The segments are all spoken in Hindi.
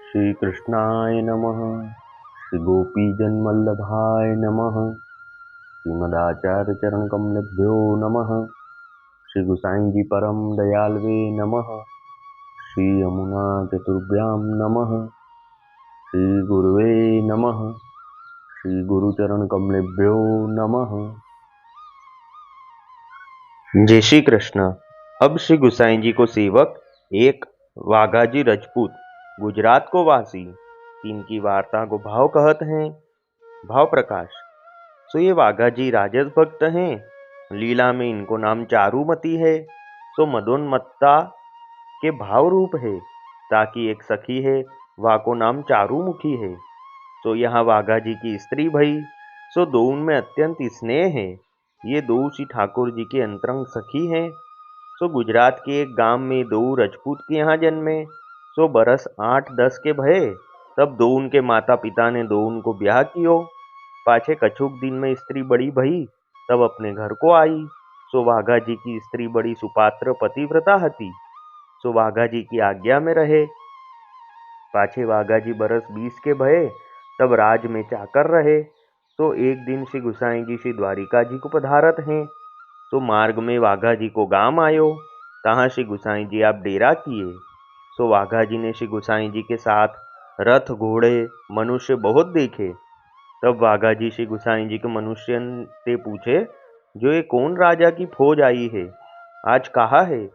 श्री कृष्णाय नमः। श्री गोपीजनवल्लभाय नमः। श्रीमदाचार्य चरण कमलेभ्यो नमः। श्री गुसाई जी परम दयालवे नमः। श्री यमुना चतुर्भ्यां नमः। श्री गुरुवे नमः। श्री गुरुचरण कमलेभ्यो नमः। जय श्री कृष्ण। अब श्री गुसाई जी को सेवक एक वाघाजी राजपूत गुजरात को वासी इनकी वार्ता को भाव कहत हैं। भाव प्रकाश। सो ये वाघाजी राजस भक्त हैं। लीला में इनको नाम चारुमती है। सो मदोन्मत्ता के भाव रूप है। ताकि एक सखी है वा को नाम चारुमुखी है। सो यहाँ वाघाजी की स्त्री भई। सो दो उनमें अत्यंत स्नेह है। ये दो श्री ठाकुर जी के अंतरंग सखी हैं। सो गुजरात के एक गांव में दो राजपूत के यहाँ जन्मे। सो बरस 8-10 के भये तब दो उनके माता पिता ने दो उनको ब्याह कियो। पाछे कछुक दिन में स्त्री बड़ी भई तब अपने घर को आई। सो वाघा जी की स्त्री बड़ी सुपात्र पतिव्रता हती। सो वाघा जी की आज्ञा में रहे। पाछे वाघा जी बरस 20 के भये तब राज में चाकर रहे। तो एक दिन श्री गुसाई जी श्री द्वारिका जी को पधारत हैं। तो मार्ग में वाघा जी को गाम आयो। तहाँ श्री गुसाई जी आप डेरा किए। सो वाघा जी ने श्री गुसाई जी के साथ रथ घोड़े मनुष्य बहुत देखे। तब वाघा जी श्री गुसाई जी के मनुष्य से पूछे, जो ये कौन राजा की फौज आई है, आज कहाँ है।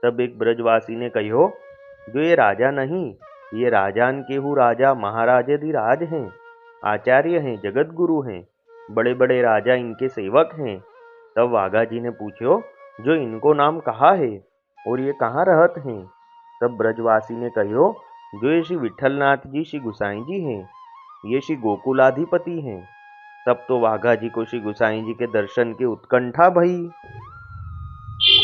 तब एक ब्रजवासी ने कहो, जो ये राजा नहीं, ये राजान केहू राजा महाराजाधिराज हैं, आचार्य हैं, जगत गुरु हैं, बड़े बड़े राजा इनके सेवक हैं। तब वाघा जी ने पूछो, जो इनको नाम कहा है और ये कहाँ रहत हैं। तब ब्रजवासी ने कहो, जो ये श्री विठलनाथ जी श्री गुसाई जी हैं, ये श्री गोकुलाधिपति हैं। तब तो वाघा जी को श्री गुसाई जी के दर्शन की उत्कंठा भई।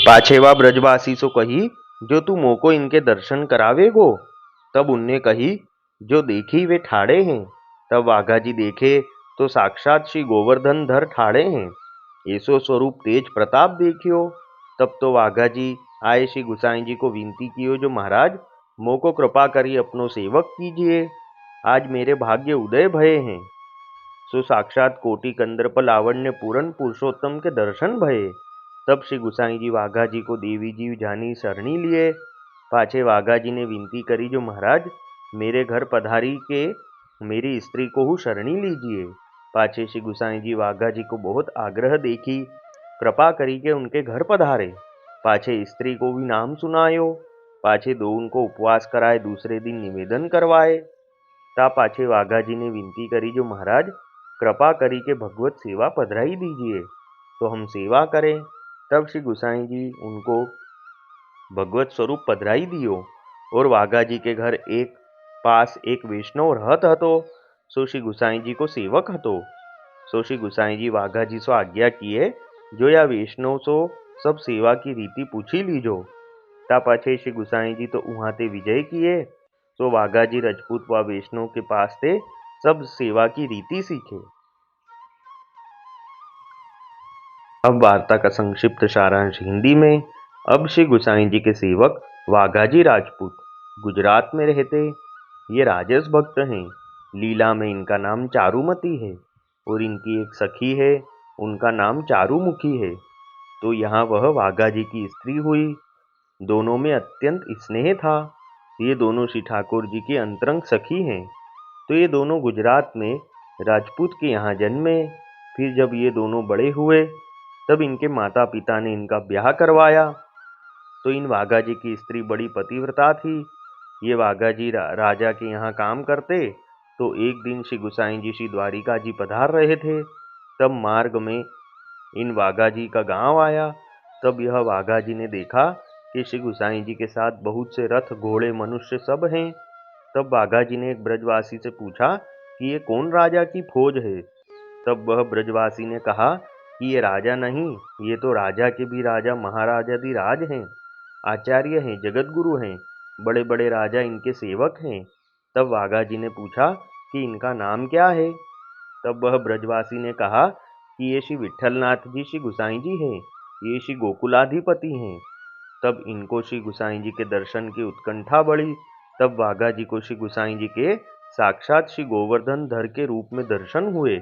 पाछेवा ब्रजवासी सो कही, जो तू मोको इनके दर्शन करावेगो। तब उनने कही, जो देखी वे ठाड़े हैं। तब वाघा जी देखे तो साक्षात श्री गोवर्धन धर ठाड़े हैं। ऐसो स्वरूप तेज प्रताप देखियो। तब तो वाघा जी आए श्री गुसाई जी को विनती कियो, जो महाराज मोको कृपा करी अपनो सेवक कीजिए, आज मेरे भाग्य उदय भये हैं। सो साक्षात कोटि कंदर्प लावण्य पूरन पुरुषोत्तम के दर्शन भये। तब श्री गुसाई जी वाघा जी को देवी जी जानी शरणी लिए। पाछे वाघा जी ने विनती करी, जो महाराज मेरे घर पधारी के मेरी स्त्री को हु शरणी लीजिए। पाछे श्री गुसाई जी वाघा जी को बहुत आग्रह देखी, कृपा करी के उनके घर पधारे। पाछे स्त्री को भी नाम सुनायो। पाछे दो उनको उपवास कराए, दूसरे दिन निवेदन करवाए। ता पाछे वाघा जी ने विनती करी, जो महाराज कृपा करी के भगवत सेवा पधराई दीजिए, तो हम सेवा करें। तब श्री गुसाई जी उनको भगवत स्वरूप पधराई दियो। और वाघा जी के घर एक पास एक वैष्णव रहत हतो। सो श्री गुसाई जी को सेवक हतो। सो श्री गुसाई जी वाघा जी सो आज्ञा किए, जो या वैष्णव सो सब सेवा की रीति पूछी लीजो। ता पाछे श्री गुसाई जी तो उहाँ ते विजय किए। सो वाघा जी राजपूत व वैष्णव के पास थे सब सेवा की रीति सीखे। अब वार्ता का संक्षिप्त सारांश हिंदी में। अब श्री गुसाई जी के सेवक वाघाजी राजपूत गुजरात में रहते। ये राजस भक्त हैं। लीला में इनका नाम चारुमती है और इनकी एक सखी है, उनका नाम चारुमुखी है। तो यहाँ वह वाघा जी की स्त्री हुई। दोनों में अत्यंत स्नेह था। ये दोनों श्री ठाकुर जी के अंतरंग सखी हैं। तो ये दोनों गुजरात में राजपूत के यहाँ जन्मे। फिर जब ये दोनों बड़े हुए तब इनके माता पिता ने इनका ब्याह करवाया। तो इन वाघा जी की स्त्री बड़ी पतिव्रता थी। ये वाघा जी राजा के यहाँ काम करते। तो एक दिन श्री गुसाई जी श्री द्वारिका जी पधार रहे थे। तब मार्ग में इन वाघा जी का गांव आया। तब यह वाघा जी ने देखा कि श्री गुसाई जी के साथ बहुत से रथ घोड़े मनुष्य सब हैं। तब वाघा जी ने एक ब्रजवासी से पूछा कि ये कौन राजा की फौज है। तब वह ब्रजवासी ने कहा कि ये राजा नहीं, ये तो राजा के भी राजा महाराजाधिराज हैं, आचार्य हैं, जगत गुरु हैं, बड़े बड़े राजा इनके सेवक हैं। तब वाघा जी ने पूछा कि इनका नाम क्या है। तब वह ब्रजवासी ने कहा कि ये श्री विठलनाथ जी श्री गुसाई जी हैं, ये श्री गोकुलाधिपति हैं। तब इनको श्री गुसाई जी के दर्शन की उत्कंठा बढ़ी। तब वाघा जी को श्री गुसाई जी के साक्षात श्री गोवर्धन धर के रूप में दर्शन हुए।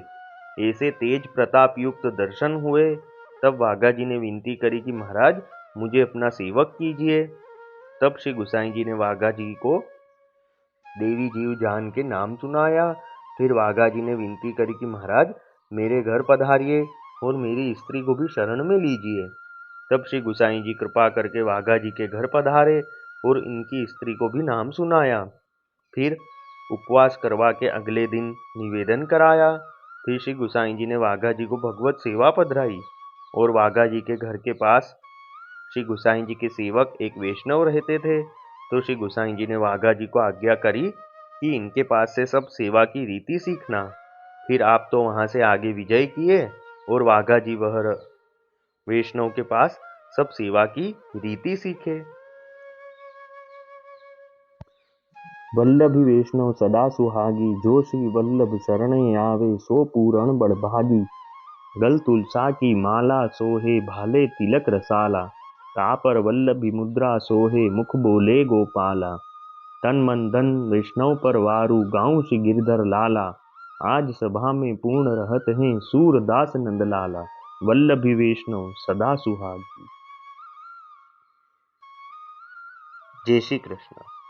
ऐसे तेज प्रताप युक्त दर्शन हुए। तब वाघा जी ने विनती करी कि महाराज मुझे अपना सेवक कीजिए। तब श्री गुसाई जी ने वाघा जी को देवी जीव जान के नाम सुनाया। फिर वाघा जी ने विनती करी कि महाराज मेरे घर पधारिए और मेरी स्त्री को भी शरण में लीजिए। तब श्री गुसाई जी कृपा करके वाघा जी के घर पधारे और इनकी स्त्री को भी नाम सुनाया। फिर उपवास करवा के अगले दिन निवेदन कराया। फिर श्री गुसाई जी ने वाघा जी को भगवत सेवा पधराई और वाघा जी के घर के पास श्री गुसाई जी के सेवक एक वैष्णव रहते थे। तो श्री गुसाई जी ने वाघा जी को आज्ञा करी कि इनके पास से सब सेवा की रीति सीखना। फिर आप तो वहां से आगे विजय किए और वाघा जी वह वैष्णव के पास सब सेवा की रीति सीखे। वल्लभी वैष्णव सदा सुहागी, जो श्री वल्लभ शरणे आवे सो पूरण बड़भागी। गल तुलसा की माला सोहे, भाले तिलक रसाला। तापर वल्लभी मुद्रा सोहे, मुख बोले गोपाला। तन मन धन वैष्णव पर वारू, गाँव श्री गिरधर लाला। आज सभा में पूर्ण रहत हैं, सूरदास नंदलाला। वल्लभी वैष्णव सदा सुहागी। जय श्री कृष्ण।